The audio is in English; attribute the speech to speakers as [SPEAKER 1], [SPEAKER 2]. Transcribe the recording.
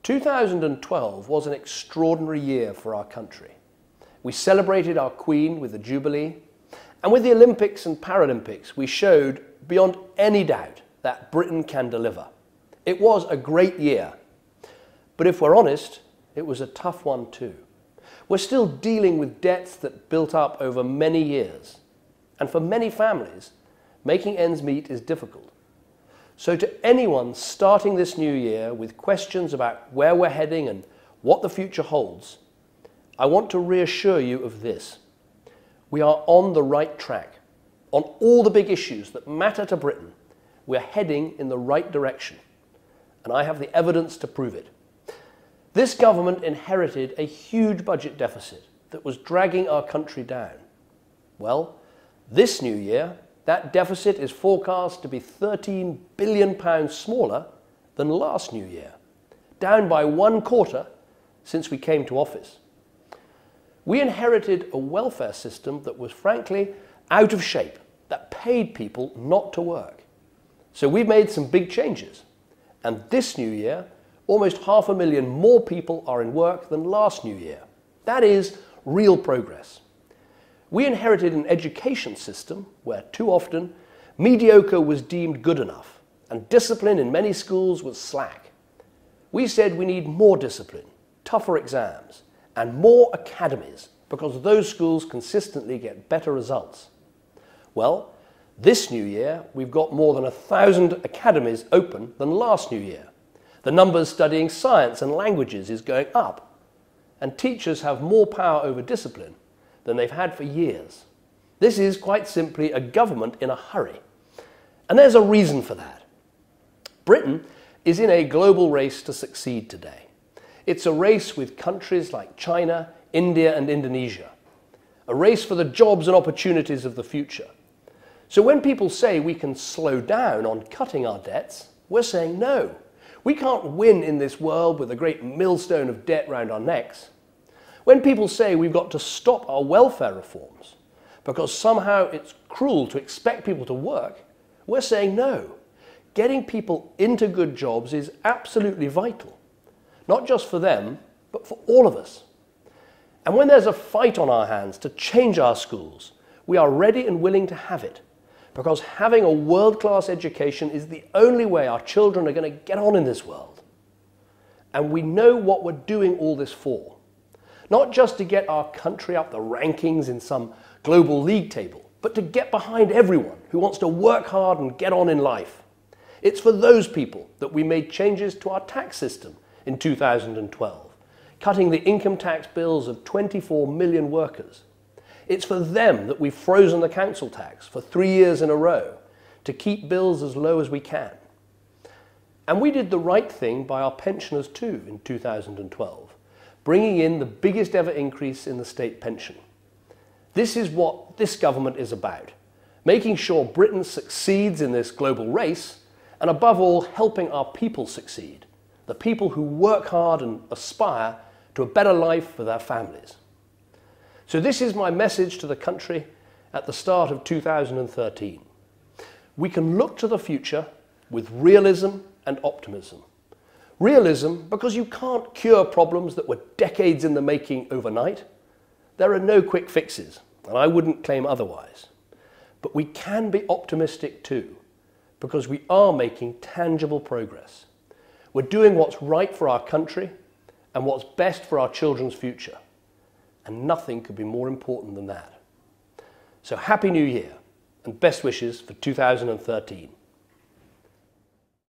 [SPEAKER 1] 2012 was an extraordinary year for our country. We celebrated our Queen with the Jubilee, and with the Olympics and Paralympics we showed beyond any doubt that Britain can deliver. It was a great year, but if we're honest, it was a tough one too. We're still dealing with debts that built up over many years, and for many families, making ends meet is difficult. So to anyone starting this new year with questions about where we're heading and what the future holds, I want to reassure you of this. We are on the right track. On all the big issues that matter to Britain, we're heading in the right direction, and I have the evidence to prove it. This government inherited a huge budget deficit that was dragging our country down. Well, this new year, that deficit is forecast to be £13 billion smaller than last new year, down by 1/4 since we came to office. We inherited a welfare system that was frankly out of shape, that paid people not to work. So we've made some big changes, and this new year, almost 500,000 more people are in work than last new year. That is real progress. We inherited an education system where too often mediocre was deemed good enough and discipline in many schools was slack. We said we need more discipline, tougher exams and more academies because those schools consistently get better results. Well, this new year we've got more than 1,000 academies open than last new year. The numbers studying science and languages is going up, and teachers have more power over discipline than they've had for years. This is quite simply a government in a hurry. And there's a reason for that. Britain is in a global race to succeed today. It's a race with countries like China, India and Indonesia. A race for the jobs and opportunities of the future. So when people say we can slow down on cutting our debts, we're saying no. We can't win in this world with a great millstone of debt round our necks. When people say we've got to stop our welfare reforms because somehow it's cruel to expect people to work, we're saying no. Getting people into good jobs is absolutely vital, not just for them, but for all of us. And when there's a fight on our hands to change our schools, we are ready and willing to have it, because having a world-class education is the only way our children are going to get on in this world. And we know what we're doing all this for. Not just to get our country up the rankings in some global league table, but to get behind everyone who wants to work hard and get on in life. It's for those people that we made changes to our tax system in 2012, cutting the income tax bills of 24 million workers. It's for them that we've frozen the council tax for 3 years in a row to keep bills as low as we can. And we did the right thing by our pensioners too in 2012, bringing in the biggest ever increase in the state pension. This is what this government is about, making sure Britain succeeds in this global race, and above all, helping our people succeed, the people who work hard and aspire to a better life for their families. So this is my message to the country at the start of 2013. We can look to the future with realism and optimism. Realism because you can't cure problems that were decades in the making overnight. There are no quick fixes, and I wouldn't claim otherwise. But we can be optimistic too, because we are making tangible progress. We're doing what's right for our country and what's best for our children's future. And nothing could be more important than that. So Happy New Year and best wishes for 2013.